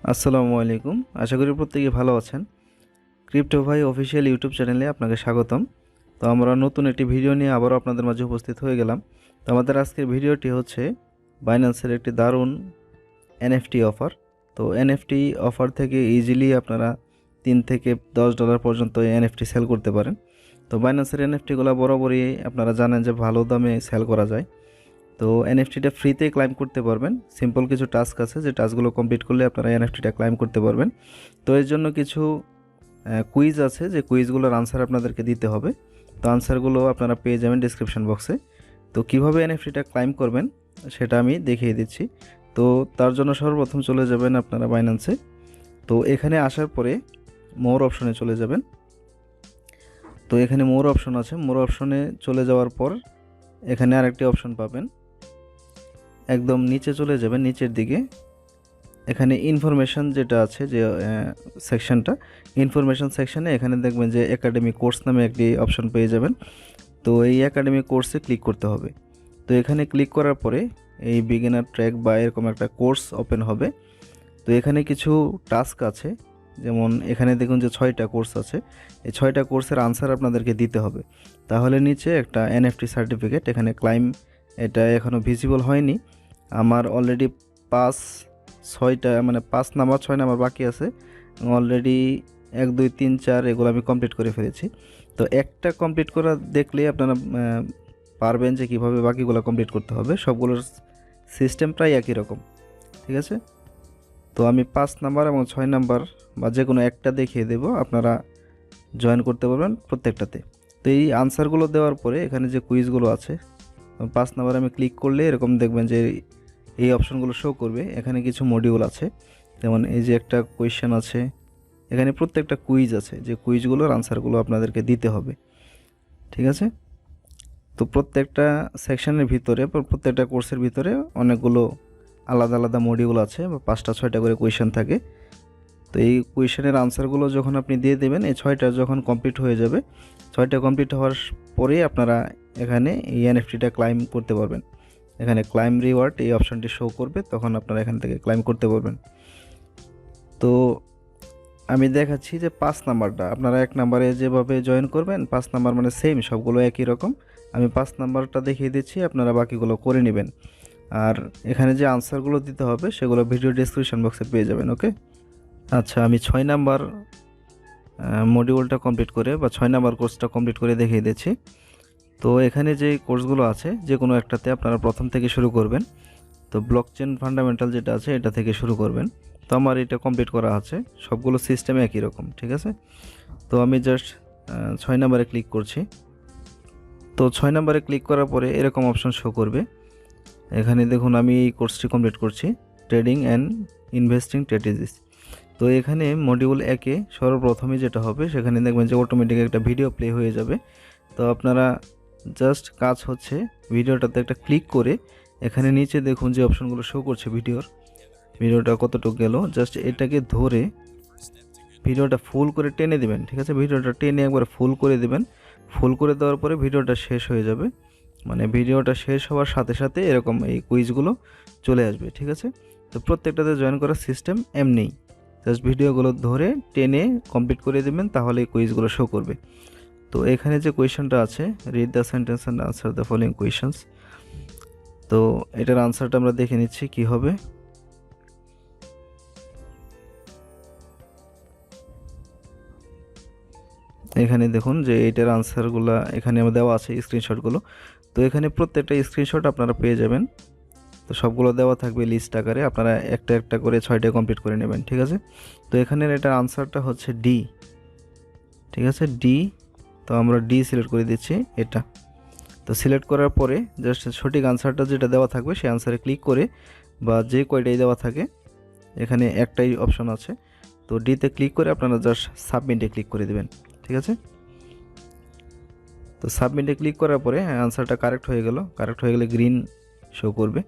আসসালামু আলাইকুম। আশা করি প্রত্যেকেই ভালো আছেন। ক্রিপ্টো ভাই অফিসিয়াল ইউটিউব চ্যানেলে আপনাকে স্বাগতম। তো আমরা নতুন একটি ভিডিও নিয়ে আবারও আপনাদের মাঝে উপস্থিত হয়ে গেলাম। তো আমাদের আজকের ভিডিওটি হচ্ছে বাইন্যান্সের একটি দারুণ এনএফটি অফার। তো এনএফটি অফার থেকে ইজিলি আপনারা $3 থেকে $10 পর্যন্ত এনএফটি সেল করতে পারেন। তো বাইন্যান্সের এনএফটিগুলো বরাবরই আপনারা জানেন যে ভালো দামে সেল করা যায়। তো এনএফটিটা ফ্রিতে ক্লাইম করতে পারবেন। সিম্পল কিছু টাস্ক আছে, যে টাস্কগুলো কমপ্লিট করলে আপনারা এনএফটিটা ক্লাইম করতে পারবেন। তো এর জন্য কিছু কুইজ আছে, যে কুইজগুলোর আনসার আপনাদেরকে দিতে হবে। তো আনসারগুলো আপনারা পেয়ে যাবেন ডিসক্রিপশন বক্সে। তো কিভাবে এনএফটিটা ক্লাইম করবেন সেটা আমি দেখিয়ে দিচ্ছি। তো তার জন্য সর্বপ্রথম চলে যাবেন আপনারা বাইন্যান্সে। তো এখানে আসার পরে মোর অপশনে চলে যাবেন। তো এখানে মোর অপশন আছে, মোর অপশনে চলে যাওয়ার পর এখানে আরেকটি অপশন পাবেন। একদম নিচে চলে যাবেন, নিচের দিকে এখানে ইনফরমেশন যেটা আছে, যে সেকশনটা, ইনফরমেশন সেকশনে এখানে দেখবেন যে একাডেমিক কোর্স নামে একটি অপশন পেয়ে যাবেন। তো এই একাডেমিক কোর্সে ক্লিক করতে হবে। তো এখানে ক্লিক করার পরে এই বিগিনার ট্র্যাক বা এরকম একটা কোর্স ওপেন হবে। তো এখানে কিছু টাস্ক আছে, যেমন এখানে দেখুন যে 6টা কোর্স আছে। এই 6টা কোর্সের আনসার আপনাদেরকে দিতে হবে। তাহলে নিচে একটা এনএফটি সার্টিফিকেট, এখানে ক্লাইম, এটা এখনও ভিজিবল হয়নি। আমার অলরেডি 6টা মানে 5 নাম্বার 6 নাম্বার বাকি আছে। অলরেডি 1 2 3 4 এগুলো আমি কমপ্লিট করে ফেলেছি। তো একটা কমপ্লিট করা দেখলেই আপনারা পারবেন যে কীভাবে বাকিগুলো কমপ্লিট করতে হবে। সবগুলোর সিস্টেম প্রায় একই রকম, ঠিক আছে। তো আমি 5 নাম্বার এবং 6 নাম্বার বা যে কোনো একটা দেখিয়ে দেব, আপনারা জয়েন করতে পারবেন প্রত্যেকটাতে। তো এই আনসারগুলো দেওয়ার পরে এখানে যে কুইজগুলো আছে, 5 নাম্বার আমি ক্লিক করলে এরকম দেখবেন যে এই অপশনগুলো শো করবে। এখানে কিছু মডিউল আছে, যেমন এই যে একটা কোয়েশ্চেন আছে, এখানে প্রত্যেকটা কুইজ আছে, যে কুইজগুলোর আনসারগুলো আপনাদেরকে দিতে হবে, ঠিক আছে। তো প্রত্যেকটা সেকশনের ভিতরে বা প্রত্যেকটা কোর্সের ভিতরে অনেকগুলো আলাদা আলাদা মডিউল আছে, বা 5টা 6টা করে কোয়েশ্চেন থাকে। তো এই কোয়েশ্চেনের আনসারগুলো যখন আপনি দিয়ে দেবেন, এই 6টা যখন কমপ্লিট হয়ে যাবে, 6টা কমপ্লিট হওয়ার পরেই আপনারা এখানে এই এনএফটিটা ক্লাইম করতে পারবেন। এখানে ক্লাইম রিওয়ার্ড এই অপশানটি শো করবে, তখন আপনারা এখান থেকে ক্লাইম করতে পারবেন। তো আমি দেখাচ্ছি যে 5 নাম্বারটা আপনারা 1 নাম্বারে যেভাবে জয়েন করবেন, 5 নাম্বার মানে সেম, সবগুলো একই রকম। আমি 5 নাম্বারটা দেখিয়ে দিচ্ছি, আপনারা বাকিগুলো করে নেবেন। আর এখানে যে আনসারগুলো দিতে হবে সেগুলো ভিডিও ডেসক্রিপশন বক্সে পেয়ে যাবেন, ওকে। আচ্ছা, আমি 6 নাম্বার মডিউলটা কমপ্লিট করে বা 6 নাম্বার কোর্সটা কমপ্লিট করে দেখিয়ে দিচ্ছি। তো এখানে যে কোর্সগুলো আছে, যে কোনো একটাতে আপনারা প্রথম থেকে শুরু করবেন। তো ব্লকচেন ফান্ডামেন্টাল যেটা আছে এটা থেকে শুরু করবেন। তো আমার এটা কমপ্লিট করা আছে, সবগুলো সিস্টেমে একই রকম, ঠিক আছে। তো আমি জাস্ট 6 নাম্বারে ক্লিক করছি। তো 6 নাম্বারে ক্লিক করার পরে এরকম অপশন শো করবে। এখানে দেখুন আমি এই কোর্সটি কমপ্লিট করছি, ট্রেডিং অ্যান্ড ইনভেস্টিং স্ট্র্যাটেজিস। তো এখানে মডিউল 1-এ সর্বপ্রথমে যেটা হবে, সেখানে দেখবেন যে অটোমেটিক একটা ভিডিও প্লে হয়ে যাবে। তো আপনারা জাস্ট কাজ হচ্ছে ভিডিওটাতে একটা ক্লিক করে এখানে নিচে দেখুন যে অপশনগুলো শো করছে ভিডিওটা কতটুকু গেল, জাস্ট এটাকে ধরে ভিডিওটা ফুল করে টেনে দিবেন, ঠিক আছে। ভিডিওটা টেনে একবার ফুল করে দিবেন। ফুল করে দেওয়ার পরে ভিডিওটা শেষ হয়ে যাবে, মানে ভিডিওটা শেষ হওয়ার সাথে সাথে এরকম এই কুইজগুলো চলে আসবে, ঠিক আছে। তো প্রত্যেকটাতে জয়েন করার সিস্টেম এমনিই, জাস্ট ভিডিওগুলো ধরে টেনে কমপ্লিট করে দেবেন, তাহলে এই কুইজগুলো শো করবে। তো এখানে যে কোয়েশ্চেনটা আছে, read the sentence and answer the following questions. তো এটার আনসারটা আমরা দেখে নিচ্ছি কি হবে। এখানে দেখুন যে এটার আনসারগুলো এখানে দেওয়া আছে, স্ক্রিনশটগুলো। তো এখানে প্রত্যেকটা স্ক্রিনশট আপনারা পেয়ে যাবেন। তো সবগুলো দেওয়া থাকবে লিস্ট আকারে, আপনারা একটা একটা করে 6টা কমপ্লিট করে নেবেন, ঠিক আছে। তো এখানের এটার আনসারটা হচ্ছে ডি, ঠিক আছে, ডি। তো আমরা ডি সিলেক্ট করে দিচ্ছি এটা। তো সিলেক্ট করার পরে জাস্ট সঠিক আনসারটা যেটা দেওয়া থাকবে সেই আনসারে ক্লিক করে, বা যে কয়টাই দেওয়া থাকে, এখানে একটাই অপশন আছে, তো ডিতে ক্লিক করে আপনারা জাস্ট সাবমিটে ক্লিক করে দেবেন, ঠিক আছে। তো সাবমিটে ক্লিক করার পরে আনসারটা কারেক্ট হয়ে গেলে গ্রিন শো করবে,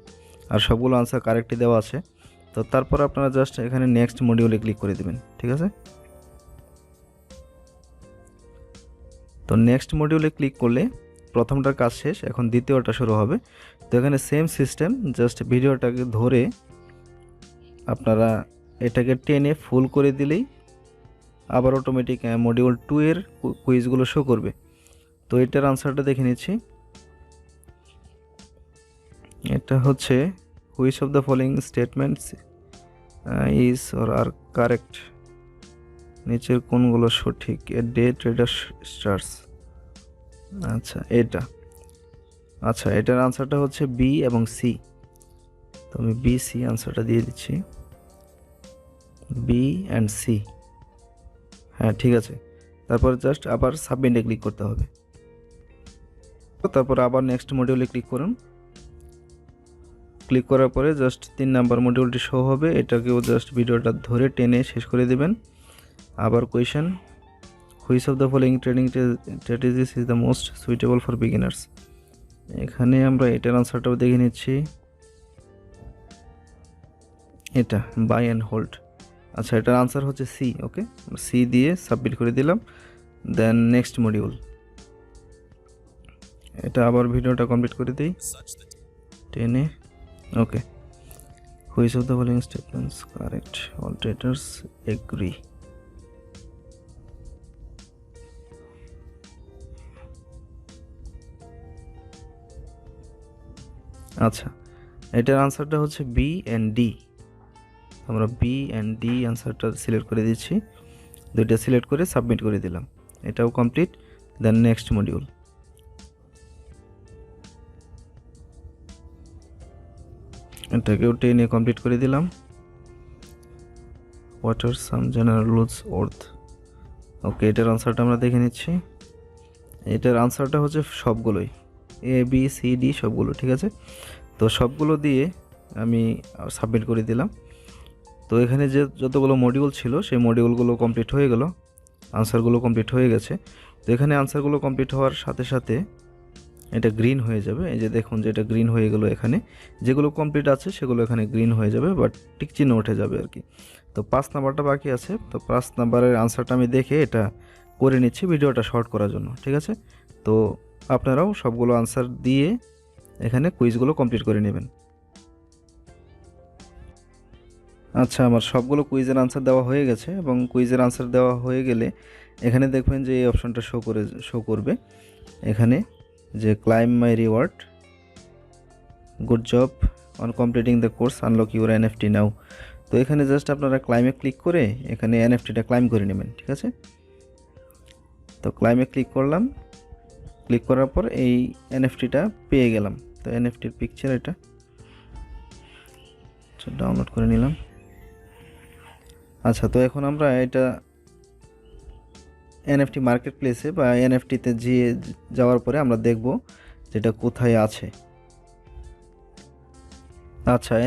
আর সবগুলো আনসার কারেক্টই দেওয়া আছে। তো তারপর আপনারা জাস্ট এখানে নেক্সট মডিউলে ক্লিক করে দেবেন, ঠিক আছে। তো নেক্সট মডিউলে ক্লিক করলে প্রথমটার কাজ শেষ, এখন দ্বিতীয়টা শুরু হবে। তো এখানে সেম সিস্টেম, জাস্ট ভিডিওটাকে ধরে আপনারা এটাকে টেনে ফুল করে দিলেই আবার অটোমেটিক মডিউল 2 এর কুইজগুলো শো করবে। তো এটার আনসারটা দেখে নিচ্ছি। এটা হচ্ছে which of the following statements is or are correct, নিচের কোনগুলো সঠিক, এ ডে ট্রেডার স্টার্স। এটার আনসারটা হচ্ছে বি এবং সি। তো আমি বি সি আনসারটা দিয়ে দিচ্ছি, বি অ্যান্ড সি। হ্যাঁ ঠিক আছে, তারপর জাস্ট আবার সাবমিটে ক্লিক করতে হবে। তারপর আবার নেক্সট মডিউলে ক্লিক করুন। ক্লিক করার পরে জাস্ট 3 নাম্বার মডিউলটি শো হবে, এটাকেও জাস্ট ভিডিওটা ধরে টেনে শেষ করে দেবেন। আবার question, which of the following trading strategies is the most suitable for beginners. এখানে আমরা এটার আনসারটাও দেখে নিচ্ছি, এটা বাই অ্যান্ড হোল্ড। এটার আনসার হচ্ছে সি। ওকে, সি দিয়ে সাবমিট করে দিলাম। দেন নেক্সট মডিউল, এটা আবার ভিডিওটা কমপ্লিট করে দিই টেনে। Okay, which of the following statements correct, all traders agree. এটার আনসারটা হচ্ছে বি অ্যান্ড ডি। আমরা বি অ্যান্ড ডি আনসারটা সিলেক্ট করে দিচ্ছি, দুইটা সিলেক্ট করে সাবমিট করে দিলাম। এটাও কমপ্লিট। দেন নেক্সট মডিউল, এটাকেও টেনে কমপ্লিট করে দিলাম। What are some general rules অর্থ। ওকে, এটার আনসারটা আমরা দেখে নিচ্ছি। এটার আনসারটা হচ্ছে সবগুলোই, এ বি সি ডি সবগুলো, ঠিক আছে। তো সবগুলো দিয়ে আমি সাবমিট করে দিলাম। তো এখানে যে যতগুলো মডিউল ছিল সেই মডিউলগুলো কমপ্লিট হয়ে গেল, আনসারগুলো কমপ্লিট হয়ে গেছে। তো এখানে আনসারগুলো কমপ্লিট হওয়ার সাথে সাথে এটা গ্রিন হয়ে যাবে। এই যে দেখুন যে এটা গ্রিন হয়ে গেল, এখানে যেগুলো কমপ্লিট আছে সেগুলো এখানে গ্রিন হয়ে যাবে, বাট টিক চিহ্ন উঠে যাবে আর কি। তো 5 নাম্বারটা বাকি আছে, তো 5 নাম্বারের আনসারটা আমি দেখে এটা করে নিচ্ছি ভিডিওটা শর্ট করার জন্য, ঠিক আছে। তো আপনারাও সবগুলো আনসার দিয়ে এখানে কুইজগুলো কমপ্লিট করে নেবেন। আমার সবগুলো কুইজের আনসার দেওয়া হয়ে গেছে, এবং কুইজের আনসার দেওয়া হয়ে গেলে এখানে দেখবেন যে এই অপশনটা শো করবে এখানে, যে claim my reward, good job on completing the course, unlock your NFT now. তো এখানে জাস্ট আপনারা ক্লাইমে ক্লিক করে এখানে এনএফটিটা ক্লাইম করে নেবেন, ঠিক আছে। তো ক্লাইমে ক্লিক করলাম, ক্লিক করার পর এই এনএফটিটা পেয়ে গেলাম। তো এনএফটির পিকচার এটা ডাউনলোড করে নিলাম। তো এখন আমরা এটা এনএফটি মার্কেট প্লেসে বা এনএফটিতে যাওয়ার পরে আমরা দেখব যেটা কোথায় আছে।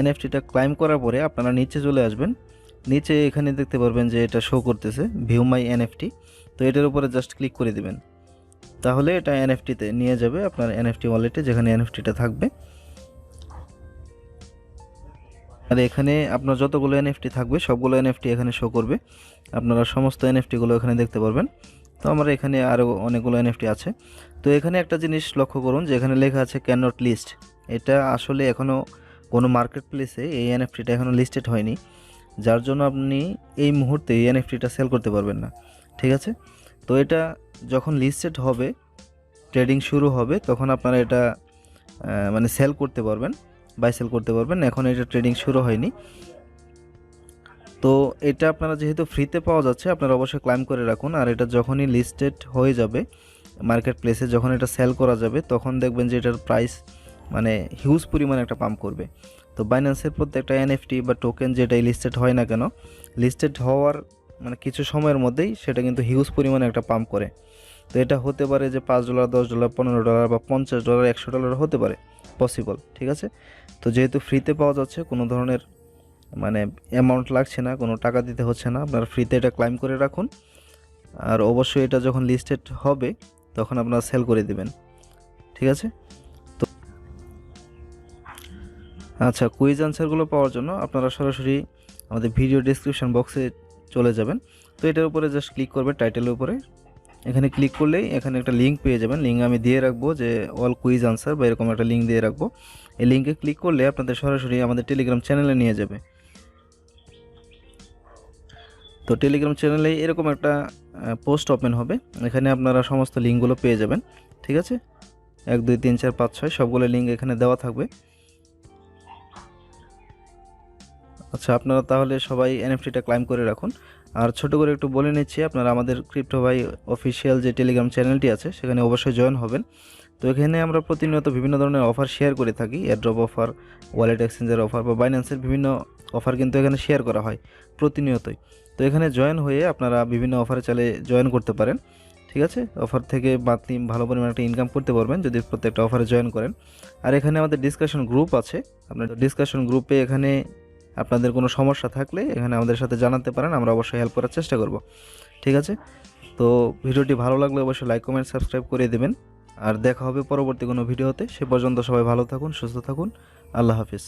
এনএফটিটা ক্লাইম করার পরে আপনারা নিচে চলে আসবেন। নিচে এখানে দেখতে পারবেন যে এটা শো করতেছে ভিউ মাই এনএফটি। তো এটার উপরে জাস্ট ক্লিক করে দিবেন, তাহলে এটা এনএফটিতে নিয়ে যাবে আপনার এনএফটি ওয়ালেটে, যেখানে এনএফটিটা থাকবে। আর এখানে আপনার যতগুলো এনএফটি থাকবে সবগুলো এনএফটি এখানে শো করবে, আপনারা সমস্ত এনএফটিগুলো এখানে দেখতে পারবেন। তো আমার এখানে আরও অনেকগুলো এনএফটি আছে। তো এখানে একটা জিনিস লক্ষ্য করুন যে এখানে লেখা আছে ক্যান নট লিস্ট। এটা আসলে এখনও কোনো মার্কেট প্লেসে এই এনএফটিটা এখনও লিস্টেড হয়নি, যার জন্য আপনি এই মুহূর্তে এই এনএফটিটা সেল করতে পারবেন না, ঠিক আছে। তো এটা যখন লিস্টেড হবে, ট্রেডিং শুরু হবে, তখন আপনারা এটা মানে সেল করতে পারবেন, বাই সেল করতে পারবেন। এখন এটা ট্রেডিং শুরু হয়নি। তো এটা আপনারা যেহেতু ফ্রিতে পাওয়া যাচ্ছে, আপনারা অবশ্যই ক্লাইম করে রাখুন। আর এটা যখনই লিস্টেড হয়ে যাবে মার্কেট প্লেসে, যখন এটা সেল করা যাবে, তখন দেখবেন যে এটার প্রাইস মানে হিউজ পরিমাণে একটা পাম্প করবে। তো বাইন্যান্সের প্রত্যেকটা এনএফটি বা টোকেন যেটাই লিস্টেড হয় না কেন, লিস্টেড হওয়ার মানে কিছু সময়ের মধ্যেই সেটা কিন্তু হিউজ পরিমাণে একটা পাম্প করে। তো এটা হতে পারে যে $5, $10, $15 বা $50, $100 হতে পারে, পসিবল, ঠিক আছে। তো যেহেতু ফ্রিতে পাওয়া যাচ্ছে, কোনো ধরনের মানে অ্যামাউন্ট লাগছে না, কোনো টাকা দিতে হচ্ছে না, আপনারা ফ্রিতে এটা ক্লাইম করে রাখুন। আর অবশ্যই এটা যখন লিস্টেড হবে তখন আপনারা সেল করে দিবেন, ঠিক আছে। তো কুইজ আনসারগুলো পাওয়ার জন্য আপনারা সরাসরি আমাদের ভিডিও ডেসক্রিপশন বক্সে চলে যাবেন। তো এটার উপরে জাস্ট ক্লিক করবেন, টাইটেলের উপরে এখানে ক্লিক করলেই এখানে একটা লিঙ্ক পেয়ে যাবেন। লিঙ্ক আমি দিয়ে রাখবো, যে অল কুইজ আনসার বা এরকম একটা লিঙ্ক দিয়ে রাখবো। এই লিঙ্কে ক্লিক করলে আপনাদের সরাসরি আমাদের টেলিগ্রাম চ্যানেলে নিয়ে যাবে। তো টেলিগ্রাম চ্যানেলে এরকম একটা পোস্ট ওপেন হবে, এখানে আপনারা সমস্ত লিঙ্কগুলো পেয়ে যাবেন। ঠিক আছে, 1 2 3 4 5 6 সবগুলো লিঙ্ক এখানে দেওয়া থাকবে। আচ্ছা, আপনারা তাহলে সবাই এনএফটিটা ক্লাইম করে রাখুন। আর ছোট করে একটু বলে নিচ্ছি, আপনারা আমাদের ক্রিপ্টো ভাই অফিসিয়াল যে টেলিগ্রাম চ্যানেলটি আছে সেখানে অবশ্যই জয়েন হবেন। তো এখানে আমরা প্রতিনিয়ত বিভিন্ন ধরনের অফার শেয়ার করে থাকি, এয়ারড্রপ অফার, ওয়ালেট এক্সচেঞ্জের অফার বা বাইন্যান্সের বিভিন্ন অফার কিন্তু এখানে শেয়ার করা হয় প্রতিনিয়তই। তো এখানে জয়েন হয়ে আপনারা বিভিন্ন অফারে চাইলে জয়েন করতে পারেন। ঠিক আছে, অফার থেকে মান্থলি ভালো পরিমাণ একটা ইনকাম করতে পারবেন যদি প্রত্যেকটা অফারে জয়েন করেন। আর এখানে আমাদের ডিসকাশন গ্রুপ আছে, আপনার ডিসকাশন গ্রুপে এখানে আপনাদের কোনো সমস্যা থাকলে এখানে আমাদের সাথে জানাতে পারেন, আমরা অবশ্যই হেল্প করার চেষ্টা করব। ঠিক আছে, তো ভিডিওটি ভালো লাগলে অবশ্যই লাইক কমেন্ট সাবস্ক্রাইব করে দেবেন। আর দেখা হবে পরবর্তী কোনো ভিডিওতে। সে পর্যন্ত সবাই ভালো থাকুন, সুস্থ থাকুন। আল্লাহ হাফিজ।